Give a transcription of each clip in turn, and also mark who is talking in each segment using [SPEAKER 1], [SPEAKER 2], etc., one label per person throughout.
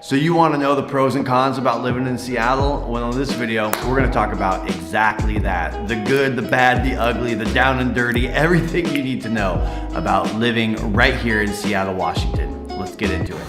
[SPEAKER 1] So you want to know the pros and cons about living in Seattle? Well, in this video, we're going to talk about exactly that. The good, the bad, the ugly, the down and dirty, everything you need to know about living right here in Seattle, Washington. Let's get into it.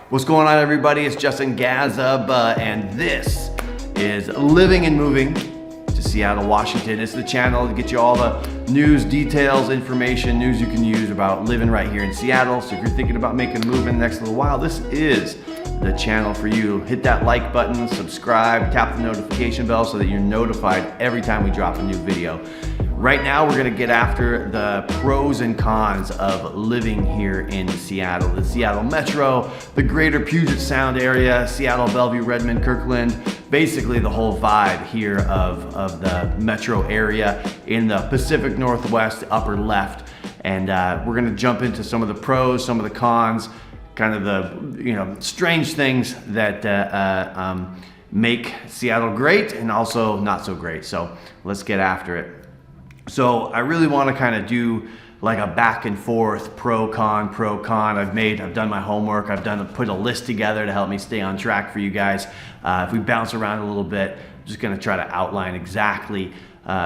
[SPEAKER 1] What's going on, everybody? It's Justin Gazub, and this is Living and Moving to Seattle, Washington. It's the channel to get you all the news, details, information, news you can use about living right here in Seattle. So if you're thinking about making a move in the next little while, this is the channel for you. Hit that like button, subscribe, tap the notification bell so that you're notified every time we drop a new video. Right now, we're gonna get after the pros and cons of living here in Seattle. The Seattle Metro, the greater Puget Sound area, Seattle, Bellevue, Redmond, Kirkland, basically the whole vibe here of the metro area in the Pacific Northwest, upper left. And we're gonna jump into some of the pros, some of the cons, kind of the strange things that make Seattle great and also not so great. So let's get after it. So I really want to kind of do like a back and forth pro con. I've done my homework. Put a list together to help me stay on track for you guys. If we bounce around a little bit, I'm just going to try to outline exactly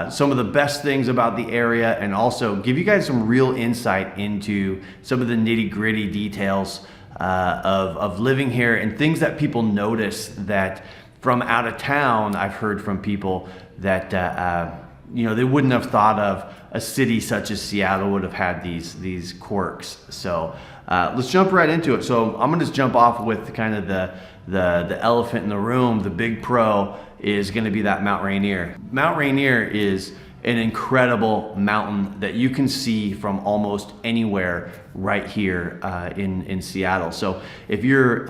[SPEAKER 1] some of the best things about the area and also give you guys some real insight into some of the nitty-gritty details of living here and things that people notice that from out of town. I've heard from people that they wouldn't have thought of a city such as Seattle would have had these quirks. So let's jump right into it. So I'm gonna just jump off with kind of the elephant in the room. The big pro is gonna be that Mount Rainier. Mount Rainier is an incredible mountain that you can see from almost anywhere right here in Seattle. So if you're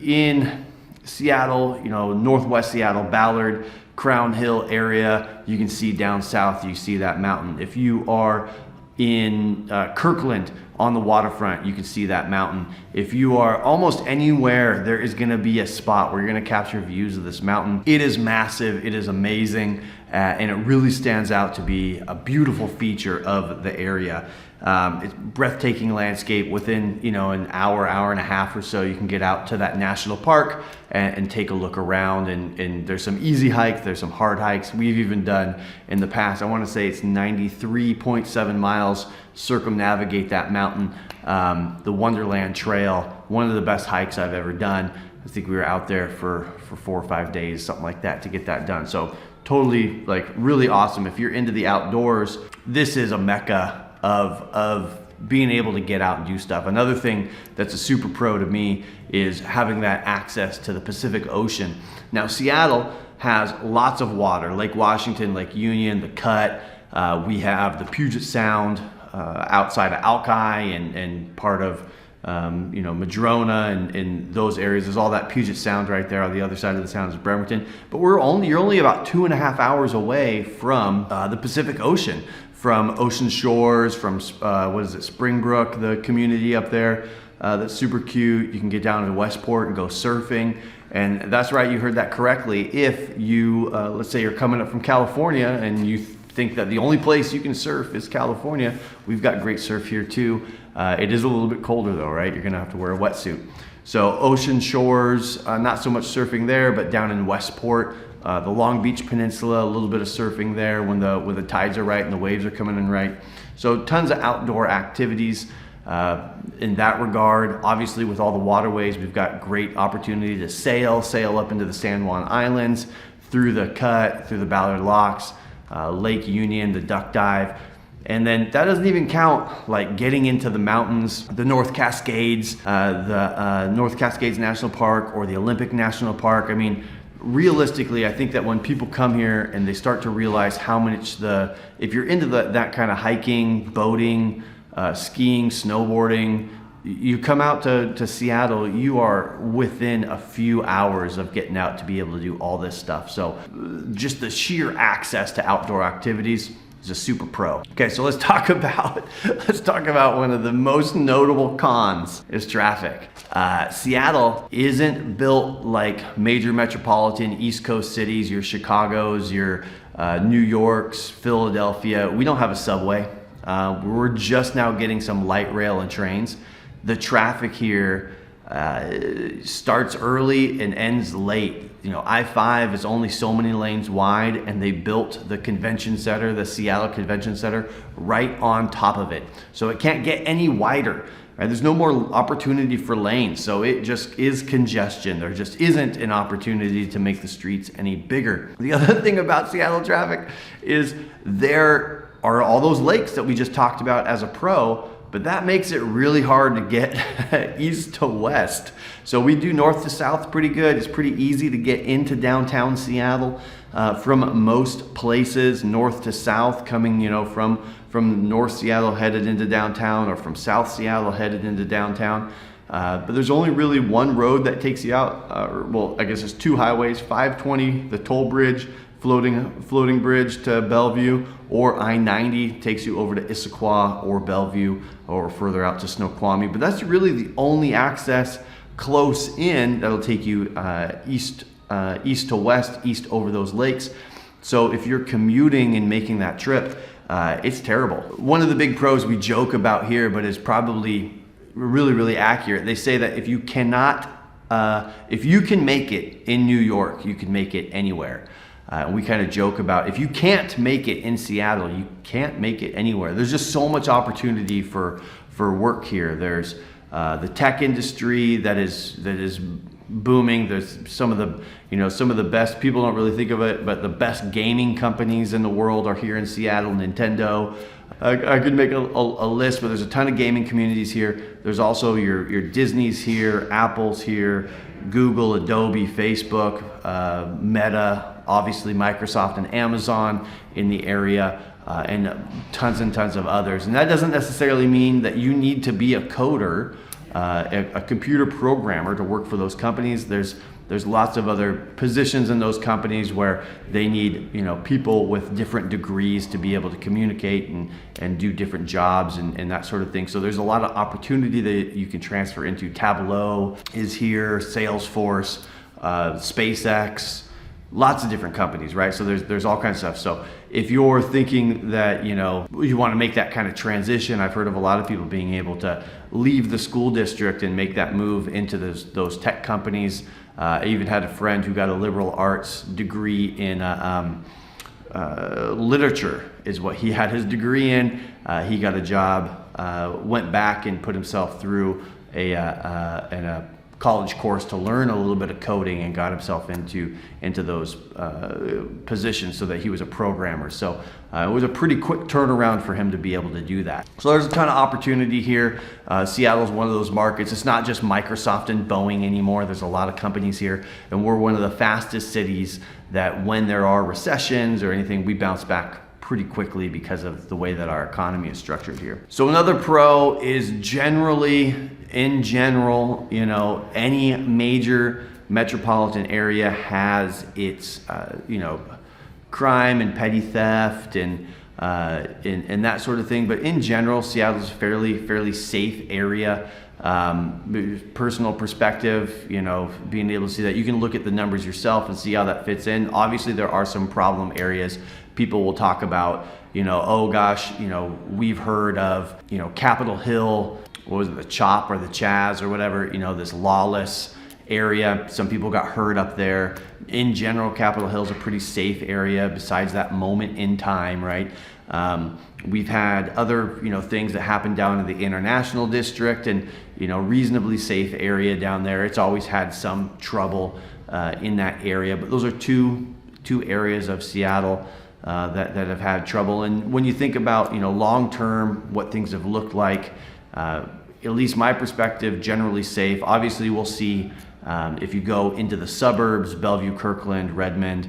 [SPEAKER 1] in Seattle, Northwest Seattle, Ballard, Crown Hill area, you can see down south, you see that mountain. If you are in Kirkland on the waterfront, you can see that mountain. If you are almost anywhere, there is gonna be a spot where you're gonna capture views of this mountain. It is massive, it is amazing, and it really stands out to be a beautiful feature of the area. It's breathtaking landscape. Within an hour and a half or so, you can get out to that national park and take a look around, and there's some easy hikes, there's some hard hikes we've even done in the past. I want to say it's 93.7 miles circumnavigate that mountain. The Wonderland Trail, one of the best hikes I've ever done. I think we were out there for 4 or 5 days, something like that, to get that done. So totally, really awesome. If you're into the outdoors, this is a mecca of being able to get out and do stuff. Another thing that's a super pro to me is having that access to the Pacific Ocean. Now, Seattle has lots of water, Lake Washington, Lake Union, the Cut. We have the Puget Sound outside of Alki and part of Madrona and those areas. There's all that Puget Sound right there. On the other side of the sound is Bremerton. But you're only about 2.5 hours away from the Pacific Ocean, from Ocean Shores, from Springbrook, the community up there. That's super cute. You can get down to Westport and go surfing. And that's right, you heard that correctly. If you, let's say you're coming up from California and you think that the only place you can surf is California, we've got great surf here too. It is a little bit colder though, right? You're gonna have to wear a wetsuit. So Ocean Shores, not so much surfing there, but down in Westport, the Long Beach Peninsula, a little bit of surfing there when the tides are right and the waves are coming in right. So tons of outdoor activities in that regard. Obviously, with all the waterways, we've got great opportunity to sail up into the San Juan Islands, through the Cut, through the Ballard Locks, Lake Union, the Duck Dive. And then that doesn't even count like getting into the mountains, the North Cascades, the North Cascades National Park or the Olympic National Park. I mean, realistically, I think that when people come here and they start to realize how much if you're into that kind of hiking, boating, skiing, snowboarding, you come out to Seattle, you are within a few hours of getting out to be able to do all this stuff. So just the sheer access to outdoor activities, is a super pro. Okay, so let's talk about one of the most notable cons is traffic. Seattle isn't built like major metropolitan East Coast cities, your Chicagos, your New Yorks, Philadelphia. We don't have a subway. We're just now getting some light rail and trains. The traffic here starts early and ends late. You know, I-5 is only so many lanes wide, and they built the convention center, the Seattle Convention Center, right on top of it. So it can't get any wider, right? There's no more opportunity for lanes. So it just is congestion. There just isn't an opportunity to make the streets any bigger. The other thing about Seattle traffic is there are all those lakes that we just talked about as a pro, but that makes it really hard to get east to west. So we do north to south pretty good. It's pretty easy to get into downtown Seattle from most places, north to south, coming, you know, from North Seattle headed into downtown, or from South Seattle headed into downtown. But there's only really one road that takes you out. Well, I guess there's two highways: 520, the toll bridge, floating bridge to Bellevue, or I-90 takes you over to Issaquah or Bellevue or further out to Snoqualmie. But that's really the only access close in that'll take you east to west, east over those lakes. So if you're commuting and making that trip, it's terrible. One of the big pros we joke about here, but is probably really, really accurate. They say that if you can make it in New York, you can make it anywhere. We kind of joke about, if you can't make it in Seattle, you can't make it anywhere. There's just so much opportunity for work here. There's the tech industry that is booming. There's some of the best, people don't really think of it, but the best gaming companies in the world are here in Seattle. Nintendo. I could make a list, but there's a ton of gaming communities here. There's also your Disney's here, Apple's here, Google, Adobe, Facebook, Meta, obviously Microsoft and Amazon in the area, and tons of others. And that doesn't necessarily mean that you need to be a coder, a computer programmer to work for those companies. There's lots of other positions in those companies where they need, you know, people with different degrees to be able to communicate and do different jobs and that sort of thing. So there's a lot of opportunity that you can transfer into. Tableau is here, Salesforce, SpaceX, lots of different companies, right? So there's all kinds of stuff. So if you're thinking that, you know, you want to make that kind of transition, I've heard of a lot of people being able to leave the school district and make that move into those tech companies. I even had a friend who got a liberal arts degree in literature, is what he had his degree in. He got a job, went back and put himself through a college course to learn a little bit of coding, and got himself into those positions so that he was a programmer. So it was a pretty quick turnaround for him to be able to do that. So there's a ton of opportunity here. Seattle's one of those markets. It's not just Microsoft and Boeing anymore. There's a lot of companies here, and we're one of the fastest cities that when there are recessions or anything, we bounce back pretty quickly because of the way that our economy is structured here. So another pro is in general, you know, any major metropolitan area has its, you know, crime and petty theft and that sort of thing. But in general, Seattle's a fairly safe area. Personal perspective, you know, being able to see that, you can look at the numbers yourself and see how that fits in. Obviously, there are some problem areas. People will talk about, you know, oh gosh, you know, we've heard of, you know, Capitol Hill, what was it, the CHOP or the Chaz or whatever, you know, this lawless area. Some people got hurt up there. In general, Capitol Hill is a pretty safe area besides that moment in time, right? We've had other, you know, things that happen down in the International District, and, you know, reasonably safe area down there. It's always had some trouble in that area, but those are two areas of Seattle that have had trouble. And when you think about, you know, long term, what things have looked like, at least my perspective, generally safe. Obviously, we'll see if you go into the suburbs, Bellevue, Kirkland, Redmond,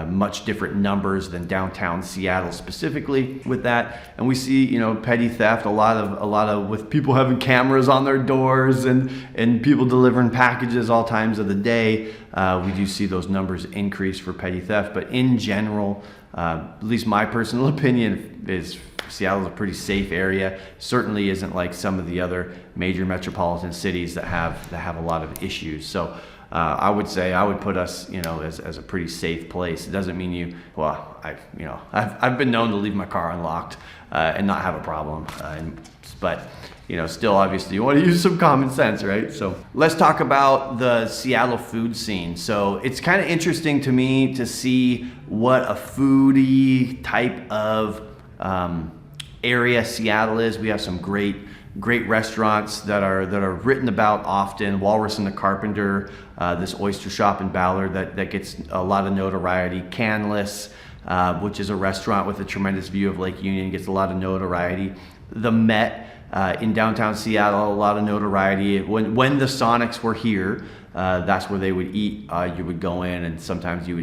[SPEAKER 1] much different numbers than downtown Seattle specifically with that. And we see, you know, petty theft, a lot of with people having cameras on their doors and people delivering packages all times of the day. We do see those numbers increase for petty theft. But in general, at least my personal opinion is Seattle's a pretty safe area. Certainly isn't like some of the other major metropolitan cities that have a lot of issues. So I would say I would put us, you know, as a pretty safe place. It doesn't mean I've been known to leave my car unlocked and not have a problem. But you know, still obviously you want to use some common sense, right? So let's talk about the Seattle food scene. So it's kind of interesting to me to see what a foodie type of area Seattle is. We have some great restaurants that are written about often. Walrus and the Carpenter, this oyster shop in Ballard that gets a lot of notoriety. Canless, which is a restaurant with a tremendous view of Lake Union, gets a lot of notoriety. The Met in downtown Seattle, a lot of notoriety. When the Sonics were here, that's where they would eat. You would go in, and sometimes you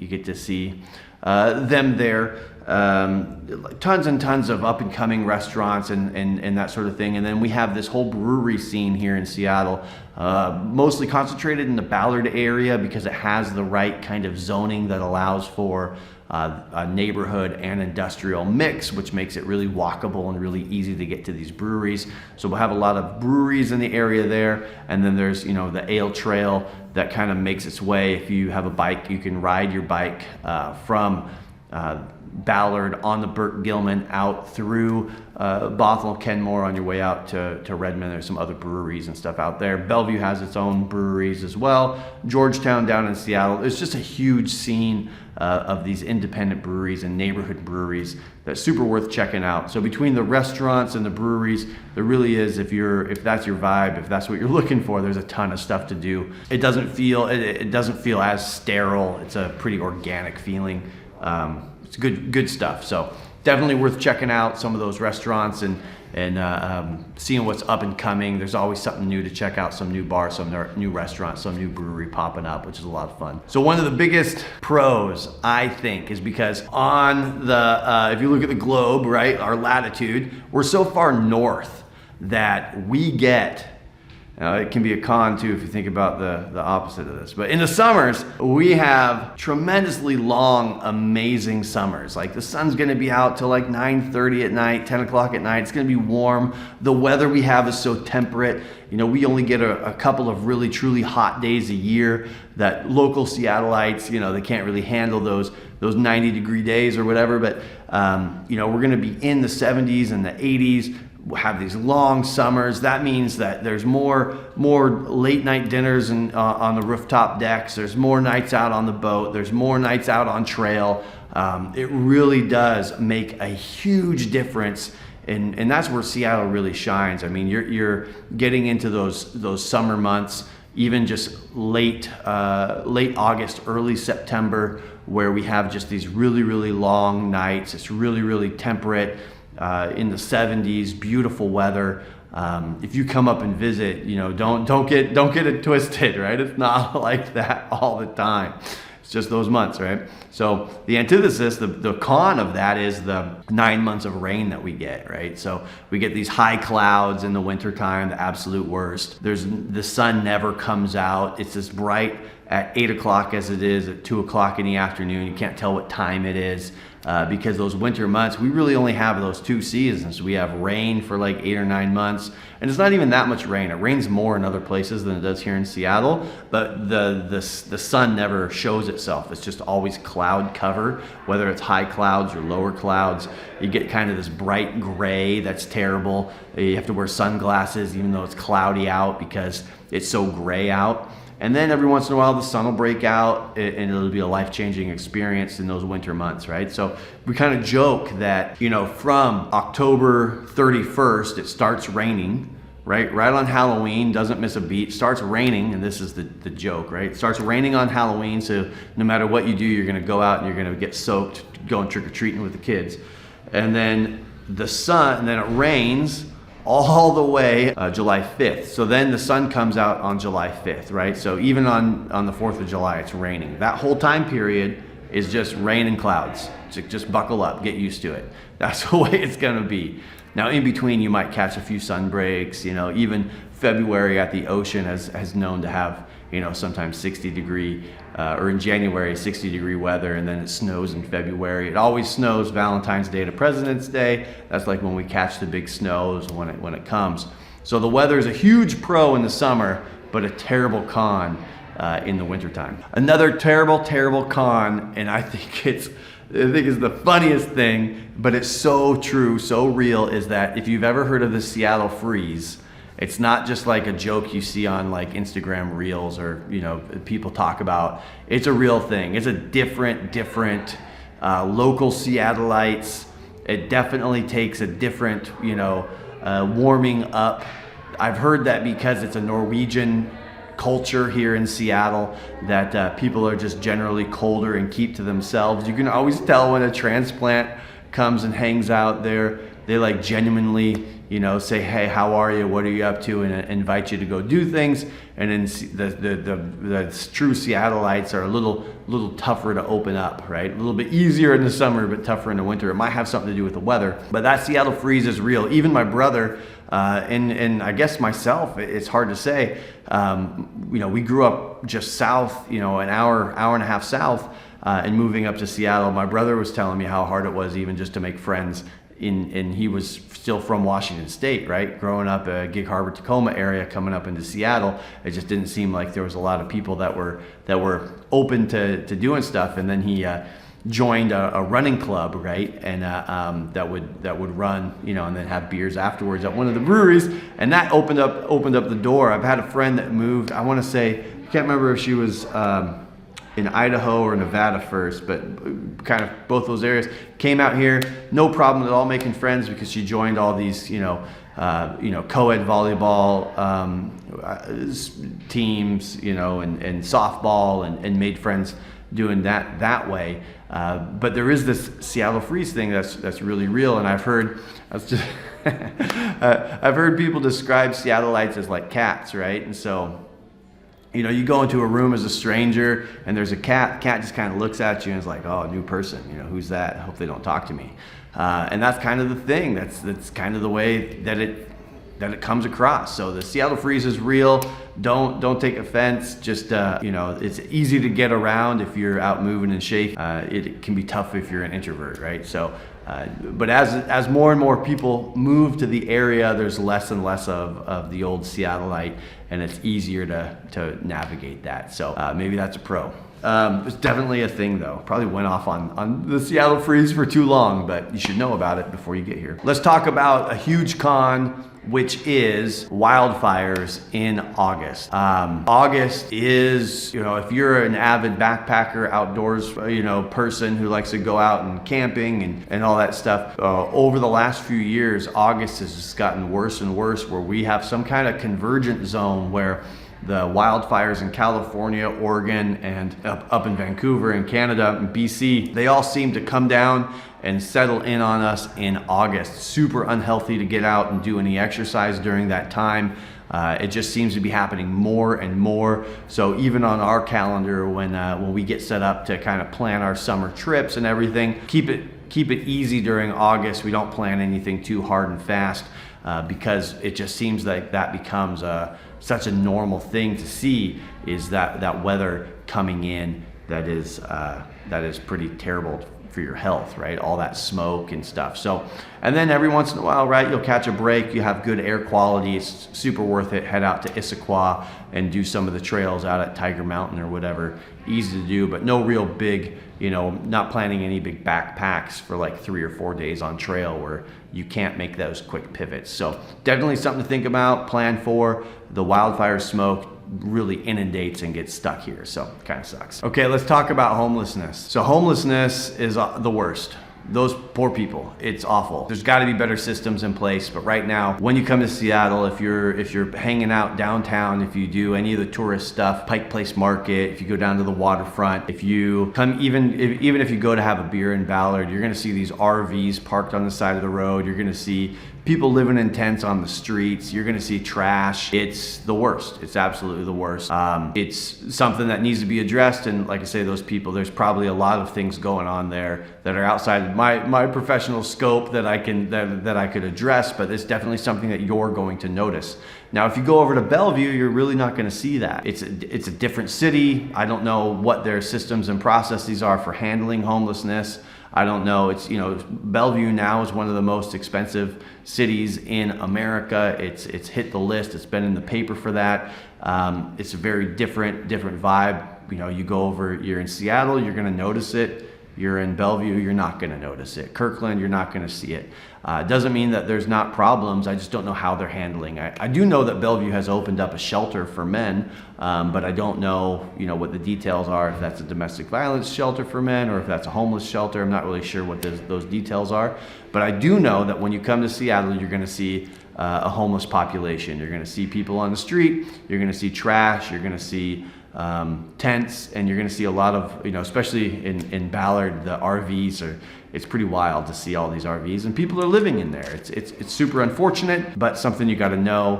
[SPEAKER 1] get to see them there. Tons and tons of up and coming restaurants and that sort of thing. And then we have this whole brewery scene here in Seattle, mostly concentrated in the Ballard area because it has the right kind of zoning that allows for a neighborhood and industrial mix, which makes it really walkable and really easy to get to these breweries. So we'll have a lot of breweries in the area there. And then there's, you know, the ale trail that kind of makes its way. If you have a bike, you can ride your bike from Ballard on the Burt Gilman out through Bothell, Kenmore on your way out to Redmond. There's some other breweries and stuff out there. Bellevue has its own breweries as well. Georgetown down in Seattle. It's just a huge scene of these independent breweries and neighborhood breweries that's super worth checking out. So between the restaurants and the breweries, there really is, if that's your vibe, if that's what you're looking for, there's a ton of stuff to do. It doesn't feel as sterile. It's a pretty organic feeling. It's good stuff. So definitely worth checking out some of those restaurants and seeing what's up and coming. There's always something new to check out, some new bars, some new restaurants, some new brewery popping up, which is a lot of fun. So one of the biggest pros, I think, is because on the, if you look at the globe, right, our latitude, we're so far north that we get, it can be a con too if you think about the opposite of this. But in the summers, we have tremendously long, amazing summers. Like the sun's gonna be out till like 9:30 at night, 10 o'clock at night. It's gonna be warm. The weather we have is so temperate. You know, we only get a couple of really, truly hot days a year that local Seattleites, you know, they can't really handle those 90-degree days or whatever. But, you know, we're gonna be in the 70s and the 80s. We'll have these long summers. That means that there's more late night dinners on the rooftop decks. There's more nights out on the boat. There's more nights out on trail. It really does make a huge difference, and that's where Seattle really shines. I mean, you're getting into those summer months, even just late August, early September, where we have just these really, really long nights. It's really, really temperate. In the 70s, beautiful weather. If you come up and visit, you know, don't get it twisted, right? It's not like that all the time. It's just those months, right? So the antithesis, the con of that is the 9 months of rain that we get, right? So we get these high clouds in the wintertime, the absolute worst. The sun never comes out. It's as bright at 8 o'clock as it is at 2 o'clock in the afternoon. You can't tell what time it is. Because those winter months, we really only have those two seasons. We have rain for like 8 or 9 months, and it's not even that much rain. It rains more in other places than it does here in Seattle, but the sun never shows itself. It's just always cloud cover, whether it's high clouds or lower clouds. You get kind of this bright gray that's terrible. You have to wear sunglasses even though it's cloudy out because it's so gray out. And then every once in a while, the sun will break out and it'll be a life-changing experience in those winter months, right? So we kind of joke that, you know, from October 31st, it starts raining, right? Right on Halloween, doesn't miss a beat, starts raining, and this is the joke, right? It starts raining on Halloween, so no matter what you do, you're gonna go out and you're gonna get soaked going trick-or-treating with the kids. And then and then it rains all the way July 5th. So then the sun comes out on July 5th, right? So even on the 4th of July, it's raining. That whole time period, is just rain and clouds. So just buckle up, get used to it. That's the way it's gonna be. Now in between you might catch a few sun breaks, you know, even February at the ocean has known to have, you know, sometimes 60-degree, or in January, 60-degree weather, and then it snows in February. It always snows Valentine's Day to President's Day. That's like when we catch the big snows when it comes. So the weather is a huge pro in the summer, but a terrible con in the wintertime. Another terrible con, and I think it's the funniest thing, but it's so true, so real, is that if you've ever heard of the Seattle freeze, it's not just like a joke you see on like Instagram reels or, you know, people talk about. It's a real thing. It's a different local Seattleites. It definitely takes a different, you know, warming up. I've heard that because it's a Norwegian culture here in Seattle, that people are just generally colder and keep to themselves. You can always tell when a transplant comes and hangs out there. They like genuinely, you know, say, hey, how are you? What are you up to? And invite you to go do things. And then the true Seattleites are a little tougher to open up, right? A little bit easier in the summer, but tougher in the winter. It might have something to do with the weather, but that Seattle freeze is real. Even my brother, and I guess myself, it's hard to say. You know, we grew up just south, you know, an hour and a half south, and moving up to Seattle. My brother was telling me how hard it was even just to make friends. And he was still from Washington State, right? Growing up Gig Harbor, Tacoma area, coming up into Seattle, it just didn't seem like there was a lot of people that were open to doing stuff. And then he joined a running club, right? And that would run, you know, and then have beers afterwards at one of the breweries. And that opened up the door. I've had a friend that moved. I want to say, I can't remember if she was in Idaho or Nevada first, but kind of both those areas. Came out here, no problem at all making friends, because she joined all these, you know, co-ed volleyball teams, you know, and softball, and made friends doing that way. But there is this Seattle freeze thing that's really real, and I've heard I've heard people describe Seattleites as like cats, right? And so, you know, you go into a room as a stranger and there's a cat just kind of looks at you and is like, oh, a new person, you know, who's that? I hope they don't talk to me. And that's kind of the thing. That's kind of the way that it comes across. So the Seattle freeze is real. Don't take offense. Just, you know, it's easy to get around if you're out moving and shaking. It can be tough if you're an introvert, right? So, but as more and more people move to the area, there's less and less of the old Seattleite, and it's easier to navigate that. So maybe that's a pro. It's definitely a thing though. Probably went off on the Seattle freeze for too long, but you should know about it before you get here. Let's talk about a huge con, which is wildfires in August. August is, you know, if you're an avid backpacker, outdoors, you know, person who likes to go out and camping and all that stuff, over the last few years, August has just gotten worse and worse, where we have some kind of convergent zone where the wildfires in California, Oregon, and up in Vancouver in Canada and BC, they all seem to come down and settle in on us in August. Super unhealthy to get out and do any exercise during that time. It just seems to be happening more and more. So even on our calendar, when we get set up to kind of plan our summer trips and everything, keep it easy during August. We don't plan anything too hard and fast, because it just seems like that becomes such a normal thing to see, is that weather coming in that is pretty terrible for your health, right? All that smoke and stuff. So, and then every once in a while, right, you'll catch a break, you have good air quality, it's super worth it. Head out to Issaquah and do some of the trails out at Tiger Mountain or whatever. Easy to do, but no real big, you know, not planning any big backpacks for like 3 or 4 days on trail where you can't make those quick pivots. So definitely something to think about, plan for. The wildfire smoke really inundates and gets stuck here, so it kind of sucks. Okay, let's talk about homelessness. So homelessness is the worst. Those poor people, it's awful. There's got to be better systems in place, but right now, when you come to Seattle, if you're hanging out downtown, if you do any of the tourist stuff, Pike Place Market, if you go down to the waterfront, if you come, even if you go to have a beer in Ballard, you're going to see these RVs parked on the side of the road. You're going to see people living in tents on the streets. You're gonna see trash. It's the worst. It's absolutely the worst. It's something that needs to be addressed, and like I say, those people, there's probably a lot of things going on there that are outside my professional scope that I could address, but it's definitely something that you're going to notice. Now, if you go over to Bellevue, you're really not gonna see that. It's a different city. I don't know what their systems and processes are for handling homelessness. I don't know. It's, Bellevue now is one of the most expensive cities in America. It's hit the list. It's been in the paper for that. It's a very different vibe. You go over, you're in Seattle, you're gonna notice it. You're in Bellevue, you're not gonna notice it. Kirkland, you're not gonna see it. It doesn't mean that there's not problems. I just don't know how they're handling. I do know that Bellevue has opened up a shelter for men, but I don't know, what the details are, if that's a domestic violence shelter for men or if that's a homeless shelter. I'm not really sure what those details are. But I do know that when you come to Seattle, you're gonna see a homeless population. You're gonna see people on the street, you're gonna see trash, you're gonna see tents, and you're going to see a lot of, especially in Ballard, the RVs it's pretty wild to see all these RVs, and people are living in there. It's super unfortunate, but something you got to know.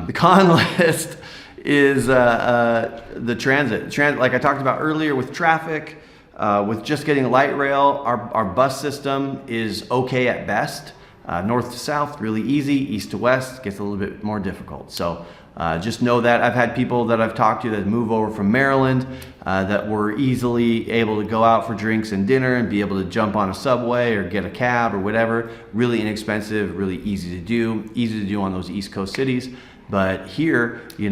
[SPEAKER 1] The con list is the transit. Like I talked about earlier with traffic, with just getting light rail, our bus system is okay at best. North to south, really easy. East to west gets a little bit more difficult. So just know that. I've had people that I've talked to that move over from Maryland that were easily able to go out for drinks and dinner and be able to jump on a subway or get a cab or whatever. Really inexpensive, really easy to do on those East Coast cities. But here, the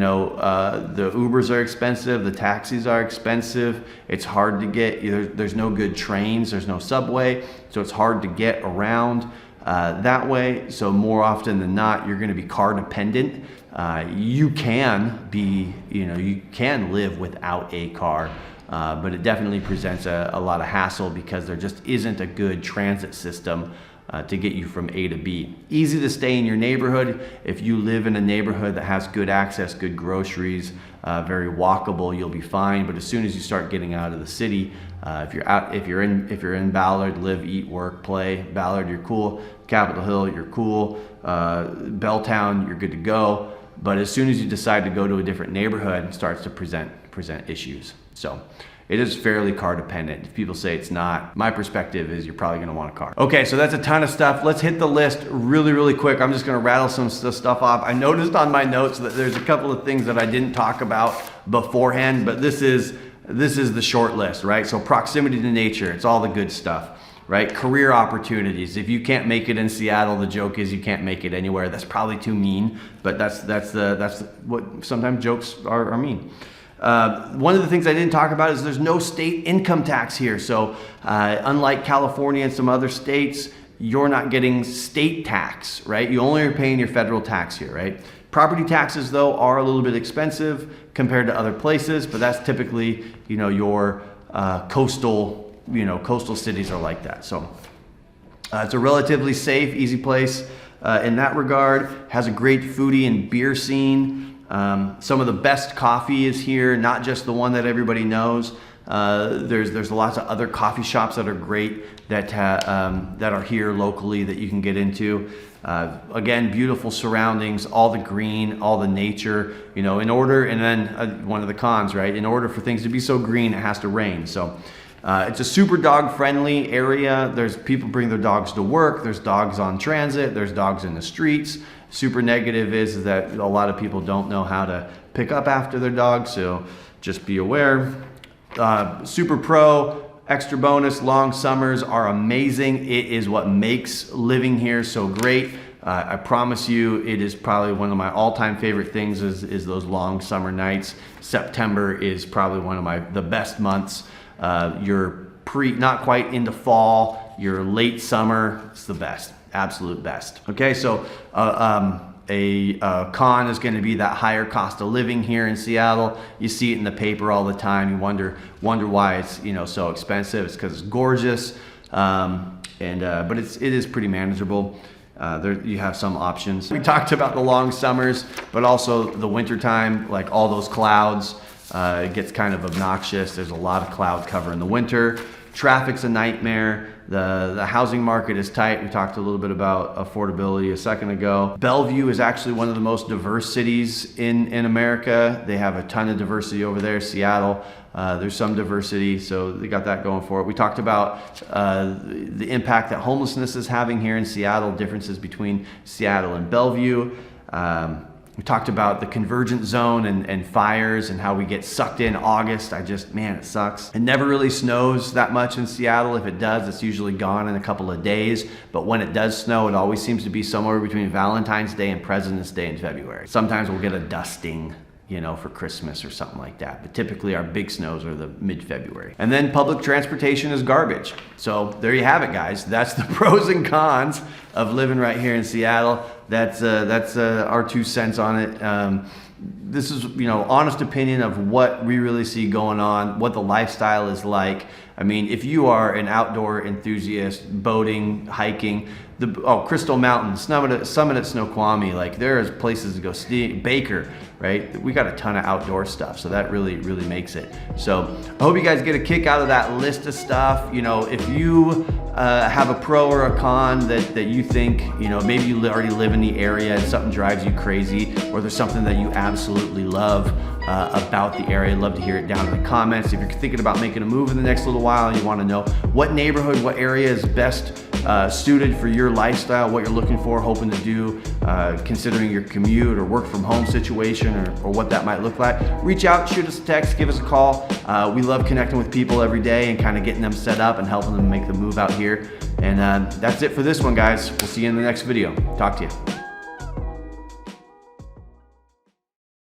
[SPEAKER 1] Ubers are expensive, the taxis are expensive. It's hard to get, there's no good trains, there's no subway, so it's hard to get around that way. So more often than not, you're going to be car dependent. You can live without a car, but it definitely presents a lot of hassle because there just isn't a good transit system to get you from A to B. Easy to stay in your neighborhood. If you live in a neighborhood that has good access, good groceries, very walkable, you'll be fine. But as soon as you start getting out of the city, if you're in Ballard, live, eat, work, play. Ballard, you're cool. Capitol Hill, you're cool. Belltown, you're good to go. But as soon as you decide to go to a different neighborhood, it starts to present issues. So it is fairly car dependent. If people say it's not, my perspective is you're probably gonna want a car. Okay, so that's a ton of stuff. Let's hit the list really, really quick. I'm just gonna rattle some stuff off. I noticed on my notes that there's a couple of things that I didn't talk about beforehand, but this is the short list, right? So proximity to nature, it's all the good stuff. Right? Career opportunities. If you can't make it in Seattle, the joke is you can't make it anywhere. That's probably too mean, but that's what sometimes jokes are mean. One of the things I didn't talk about is there's no state income tax here. So unlike California and some other states, you're not getting state tax, right? You only are paying your federal tax here, right? Property taxes though are a little bit expensive compared to other places, but that's typically, your coastal cities are like that. So it's a relatively safe, easy place in that regard. Has a great foodie and beer scene. Some of the best coffee is here, not just the one that everybody knows. There's lots of other coffee shops that are great that are here locally that you can get into. Again, beautiful surroundings, all the green, all the nature, and then one of the cons, right? In order for things to be so green, it has to rain. So it's a super dog friendly area. There's people bring their dogs to work. There's dogs on transit. There's dogs in the streets. Super negative is that a lot of people don't know how to pick up after their dog. So just be aware. Super pro, extra bonus, long summers are amazing. It is what makes living here so great. I promise you, it is probably one of my all-time favorite things is those long summer nights. September is probably one of the best months. You're not quite into fall, you're late summer, it's the best, absolute best. Okay, so a con is going to be that higher cost of living here in Seattle. You see it in the paper all the time. You wonder why it's so expensive. It's because it's gorgeous, but it is pretty manageable. You have some options. We talked about the long summers, but also the winter time, like all those clouds. It gets kind of obnoxious. There's a lot of cloud cover in the winter. Traffic's a nightmare. The housing market is tight. We talked a little bit about affordability a second ago. Bellevue is actually one of the most diverse cities in America. They have a ton of diversity over there. Seattle, there's some diversity, so they got that going for it. We talked about the impact that homelessness is having here in Seattle, differences between Seattle and Bellevue. We talked about the convergent zone and fires and how we get sucked in August. Man, it sucks. It never really snows that much in Seattle. If it does, it's usually gone in a couple of days. But when it does snow, it always seems to be somewhere between Valentine's Day and President's Day in February. Sometimes we'll get a dusting, you know, for Christmas or something like that. But typically our big snows are the mid-February. And then public transportation is garbage. So there you have it, guys. That's the pros and cons of living right here in Seattle. That's our 2 cents on it. This is, you know, honest opinion of what we really see going on, what the lifestyle is like. I mean, if you are an outdoor enthusiast, boating, hiking, Crystal Mountain, Summit at Snoqualmie, like there is places to go skiing. Baker, right? We got a ton of outdoor stuff, so that really makes it. So I hope you guys get a kick out of that list of stuff. You know, if you have a pro or a con that you think, you know, maybe you already live in the area and something drives you crazy, or there's something that you absolutely love about the area, I'd love to hear it down in the comments. If you're thinking about making a move in the next little while and you want to know what neighborhood, what area is best suited for your lifestyle, what you're looking for, hoping to do, considering your commute or work from home situation, or what that might look like, reach out, shoot us a text, give us a call. We love connecting with people every day and kind of getting them set up and helping them make the move out here. And that's it for this one, guys. We'll see you in the next video. Talk to you.